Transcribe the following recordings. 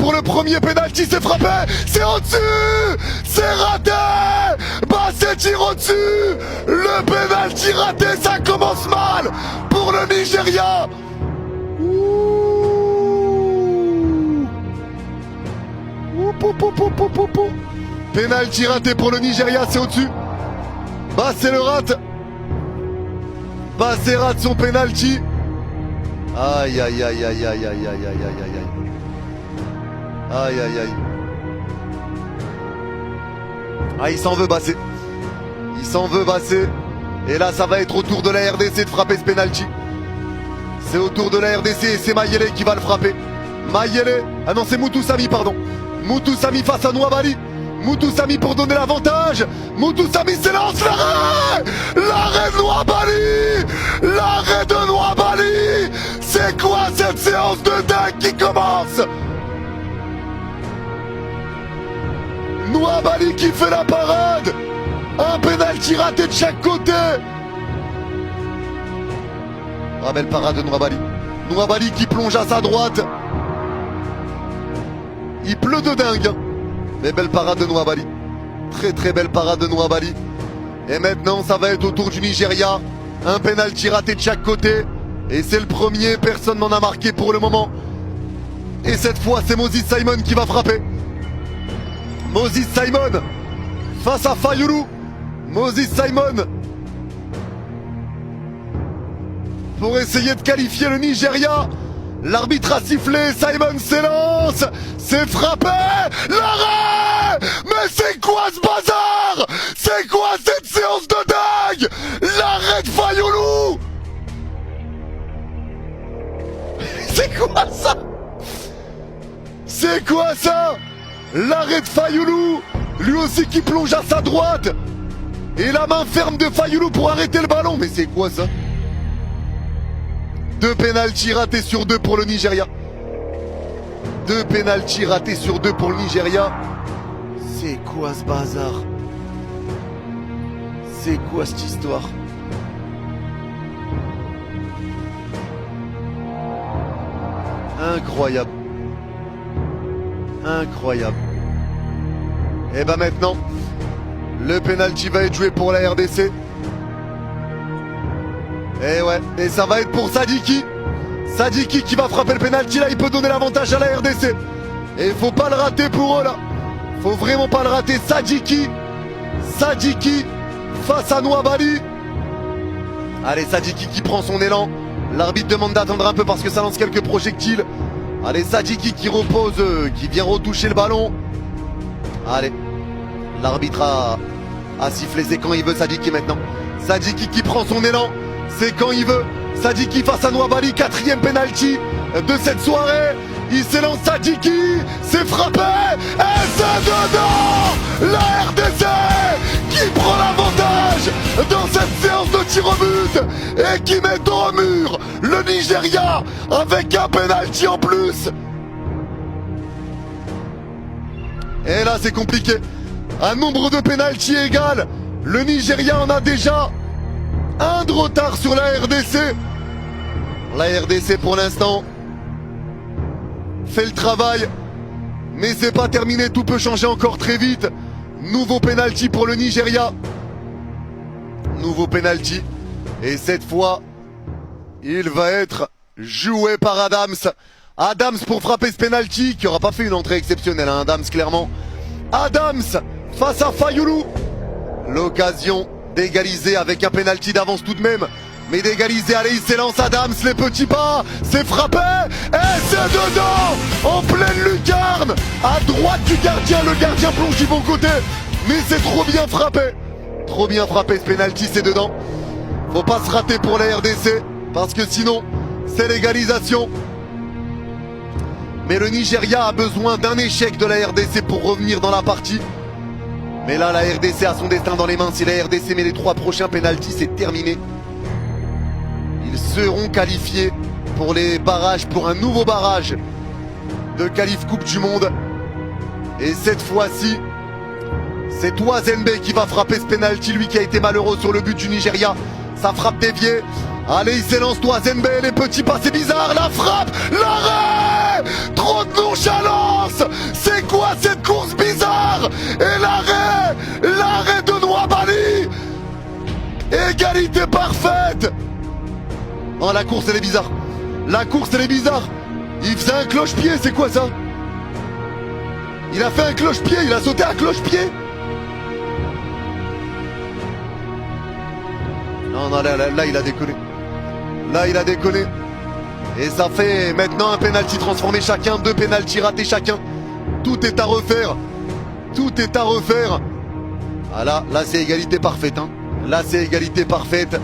pour le premier penalty, c'est frappé, c'est au-dessus, c'est raté. Basset tire au-dessus, le penalty raté, ça commence mal pour le Nigeria. Penalty raté pour le Nigeria, c'est au-dessus. Basset le rate. Basset rate son penalty. Aïe aïe aïe aïe aïe aïe aïe aïe aïe aïe. Aïe aïe aïe. Ah, il s'en veut Basset. Il s'en veut Basset. Et là ça va être au tour de la RDC de frapper ce penalty. C'est au tour de la RDC et c'est Mayele qui va le frapper. Mayele. Ah non, c'est Moutoussamy, pardon. Moutoussamy face à Nouabali. Moutoussamy pour donner l'avantage. Moutoussamy s'élance, l'arrêt. L'arrêt de Nouabali. L'arrêt de Nouabali. C'est quoi cette séance de dingue qui commence? Nouabali qui fait la parade. Un penalty raté de chaque côté. Ah, belle parade de Nouabali. Nouabali qui plonge à sa droite. Il pleut de dingue. Mais belle parade de Nouabali. Très très belle parade de Nouabali. Et maintenant ça va être au tour du Nigeria. Un penalty raté de chaque côté. Et c'est le premier, personne n'en a marqué pour le moment. Et cette fois c'est Moses Simon qui va frapper. Moses Simon face à Fayulu. Moses Simon pour essayer de qualifier le Nigeria. L'arbitre a sifflé, Simon s'élance. C'est frappé. L'arrêt. Mais c'est quoi ce bazar? C'est quoi cette séance de dingue? L'arrêt de Fayulu. C'est quoi ça? C'est quoi ça? L'arrêt de Fayulu, lui aussi qui plonge à sa droite. Et la main ferme de Fayulu pour arrêter le ballon. Mais c'est quoi ça? 2 pénaltys ratés sur 2 pour le Nigeria. 2 pénaltys ratés sur 2 pour le Nigeria. C'est quoi ce bazar? C'est quoi cette histoire? Incroyable. Incroyable. Et ben maintenant, le penalty va être joué pour la RDC. Et ouais, et ça va être pour Sadiki. Sadiki qui va frapper le penalty là, il peut donner l'avantage à la RDC. Et il faut pas le rater pour eux là. Faut vraiment pas le rater. Sadiki. Sadiki face à Nouabali. Allez, Sadiki qui prend son élan. L'arbitre demande d'attendre un peu parce que ça lance quelques projectiles. Allez, Sadiki qui repose, qui vient retoucher le ballon. Allez, l'arbitre a sifflé, c'est quand il veut Sadiki maintenant. Sadiki qui prend son élan. C'est quand il veut. Sadiki face à Nouabali, 4e penalty de cette soirée. Il s'élance Sadiki, c'est frappé. Et c'est dedans. La RDC qui prend l'avantage dans cette séance de tir au but et qui met au mur le Nigeria avec un penalty en plus. Et là c'est compliqué. Un nombre de penalty égal. Le Nigeria en a déjà un de retard sur la RDC. La RDC pour l'instant fait le travail, mais c'est pas terminé, tout peut changer encore très vite. Nouveau penalty pour le Nigeria. Nouveau penalty. Et cette fois, il va être joué par Adams. Adams pour frapper ce penalty, qui aura pas fait une entrée exceptionnelle, hein, Adams clairement. Adams face à Fayulu. L'occasion d'égaliser avec un penalty d'avance tout de même. Mais d'égaliser, allez, il s'élance Adams, les petits pas, c'est frappé. Et c'est dedans, en pleine lucarne, à droite du gardien, le gardien plonge du bon côté. Mais c'est trop bien frappé. Trop bien frappé ce penalty, c'est dedans. Faut pas se rater pour la RDC, parce que sinon, c'est l'égalisation. Mais le Nigeria a besoin d'un échec de la RDC pour revenir dans la partie. Mais là, la RDC a son destin dans les mains. Si la RDC met les 3 prochains pénaltys, c'est terminé. Ils seront qualifiés pour les barrages, pour un nouveau barrage de qualif Coupe du Monde. Et cette fois-ci, c'est Ouazembe qui va frapper ce penalty, lui qui a été malheureux sur le but du Nigeria. Sa frappe déviée. Allez, il s'élance, Toisenbe, les petits passés bizarres, la frappe, l'arrêt. Trop de nonchalance. C'est quoi cette course bizarre? Et l'arrêt de Nouabali. Égalité parfaite. Oh, la course elle est bizarre. La course elle est bizarre. Il faisait un cloche-pied, c'est quoi ça? Il a fait un cloche-pied, il a sauté un cloche-pied. Non, là il a déconné. Là il a déconné. Et ça fait maintenant un penalty transformé chacun, 2 penalty ratés chacun. Tout est à refaire. Tout est à refaire. Ah là c'est égalité parfaite, hein. Là c'est égalité parfaite.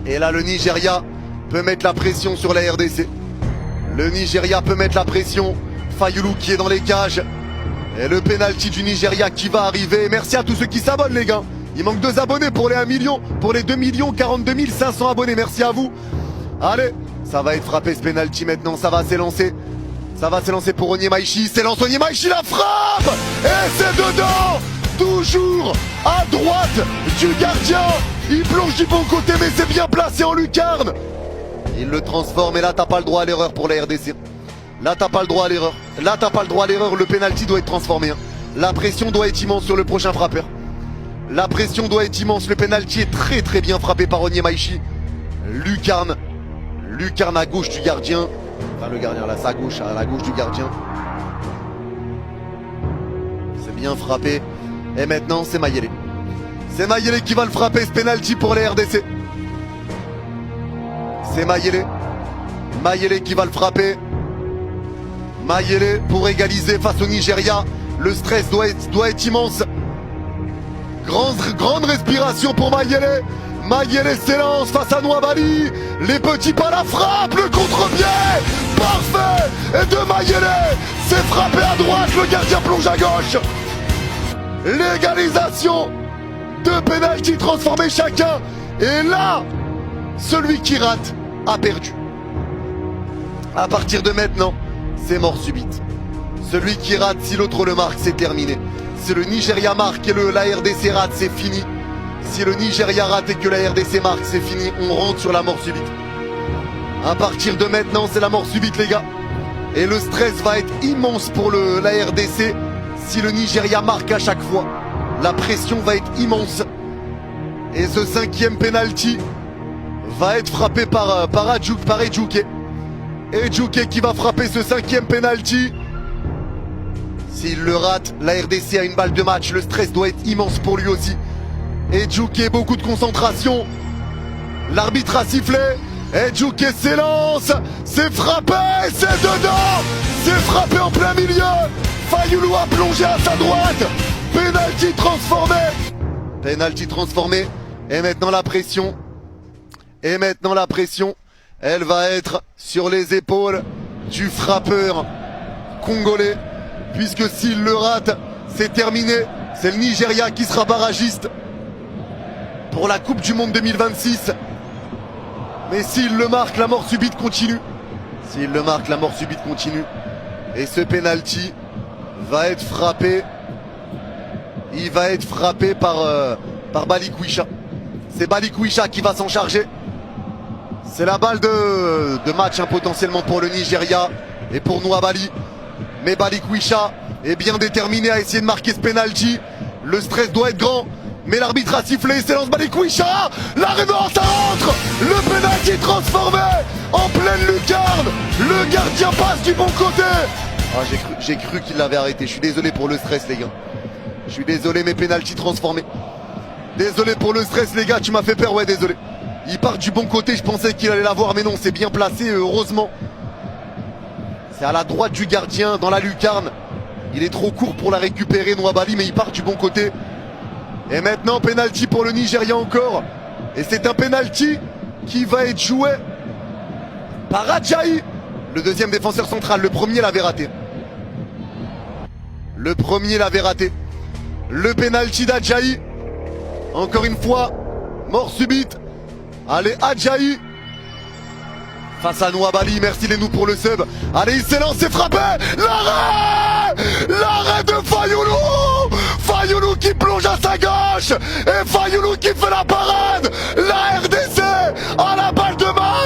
Et là le Nigeria peut mettre la pression sur la RDC. Le Nigeria peut mettre la pression. Fayulu qui est dans les cages. Et le penalty du Nigeria qui va arriver. Merci à tous ceux qui s'abonnent les gars. Il manque 2 abonnés pour les 1 million. Pour les 2 42 500 abonnés. Merci à vous. Allez, ça va être frappé ce penalty maintenant. Ça va s'élancer. Ça va s'élancer pour Onyemaichi. S'élance Onyemaichi, la frappe. Et c'est dedans. Toujours à droite du gardien. Il plonge du bon côté mais c'est bien placé en lucarne. Il le transforme et là t'as pas le droit à l'erreur pour la RDC. Là t'as pas le droit à l'erreur. Là t'as pas le droit à l'erreur. Le penalty doit être transformé, hein. La pression doit être immense sur le prochain frappeur. La pression doit être immense. Le penalty est très bien frappé par Onyemaichi. Lucarne. Lucarne à gauche du gardien. Enfin le gardien là, c'est à gauche du gardien. C'est bien frappé. Et maintenant c'est Mayele. C'est Mayele qui va le frapper ce penalty pour les RDC. C'est Mayele. Mayele qui va le frapper. Mayele pour égaliser face au Nigeria. Le stress doit être immense. Grande respiration pour Mayele. Mayele s'élance face à Nouabali. Les petits pas, la frappe, le contre-pied. Parfait. Et de Mayele. C'est frappé à droite, le gardien plonge à gauche. L'égalisation. 2 pénaltys transformés chacun. Et là, celui qui rate a perdu. À partir de maintenant, c'est mort subite. Celui qui rate, si l'autre le marque, c'est terminé. Si le Nigeria marque et la RDC rate, c'est fini. Si le Nigeria rate et que la RDC marque, c'est fini. On rentre sur la mort subite. À partir de maintenant, c'est la mort subite, les gars. Et le stress va être immense pour la RDC si le Nigeria marque à chaque fois. La pression va être immense. Et ce 5e penalty va être frappé par Ejike. Ejike qui va frapper ce 5e penalty. S'il le rate, la RDC a une balle de match. Le stress doit être immense pour lui aussi. Ejike, beaucoup de concentration. L'arbitre a sifflé. Ejike s'élance. C'est frappé. C'est dedans. C'est frappé en plein milieu. Fayulu a plongé à sa droite. Penalty transformé. Penalty transformé. Et maintenant la pression. Et maintenant la pression. Elle va être sur les épaules du frappeur congolais. Puisque s'il le rate, c'est terminé. C'est le Nigeria qui sera barragiste pour la Coupe du Monde 2026. Mais s'il le marque, la mort subite continue. S'il le marque, la mort subite continue. Et ce penalty va être frappé. Il va être frappé par Balikwisha. C'est Balikwisha qui va s'en charger. C'est la balle de match, hein, potentiellement pour le Nigeria et pour Nouabali. Mais Balikwisha est bien déterminé à essayer de marquer ce penalty. Le stress doit être grand. Mais l'arbitre a sifflé, s'élance Balikwisha. L'arrêt, ça rentre. Le penalty transformé en pleine lucarne. Le gardien passe du bon côté. Ah, j'ai cru qu'il l'avait arrêté. Je suis désolé pour le stress, les gars. Je suis désolé, mes penalty transformés. Désolé pour le stress, les gars. Tu m'as fait peur, ouais, désolé. Il part du bon côté, je pensais qu'il allait l'avoir, mais non, c'est bien placé, heureusement. C'est à la droite du gardien, dans la lucarne. Il est trop court pour la récupérer, Nouabali, mais il part du bon côté. Et maintenant, penalty pour le Nigeria encore. Et c'est un penalty qui va être joué par Adjaï, le deuxième défenseur central. Le premier l'avait raté. Le premier l'avait raté. Le penalty d'Adjaï. Encore une fois, mort subite. Allez, Adjaï face à Nouabali, merci les nous pour le sub. Allez, il s'élance, c'est frappé. L'arrêt de Fayulu. Fayulu qui plonge à sa gauche. Et Fayulu qui fait la parade. La RDC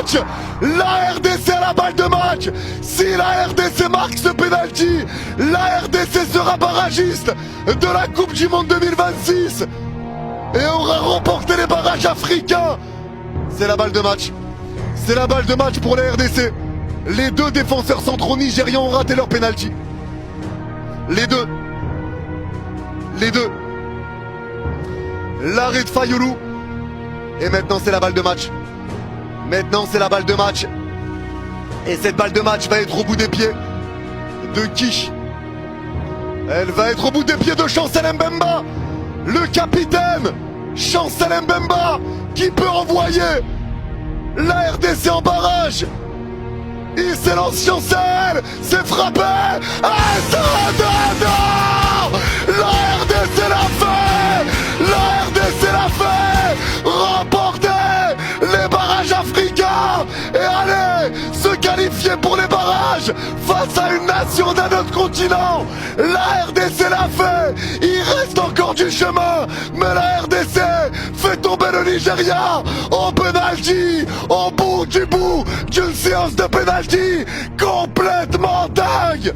match. La RDC a la balle de match. Si la RDC marque ce penalty, la RDC sera barragiste de la Coupe du Monde 2026 et aura remporté les barrages africains. C'est la balle de match. C'est la balle de match pour la RDC. Les deux défenseurs centraux nigérians ont raté leur penalty. Les deux. Les deux. L'arrêt de Fayoulou. Et maintenant c'est la balle de match. Maintenant c'est la balle de match. Et cette balle de match va être au bout des pieds de qui? Elle va être au bout des pieds de Chancel Mbemba, le capitaine Chancel Mbemba, qui peut envoyer la RDC en barrage. Il s'élance Chancel, c'est frappé. Ah, ça, non, la RDC l'a fait. La RDC l'a fait. Remporter les barrages africains et aller se qualifier pour les barrages face à une nation d'un autre continent. La RDC l'a fait. Il reste encore du chemin, mais la RDC fait tomber le Nigeria en penalty, au bout d'une séance de penalty complètement dingue.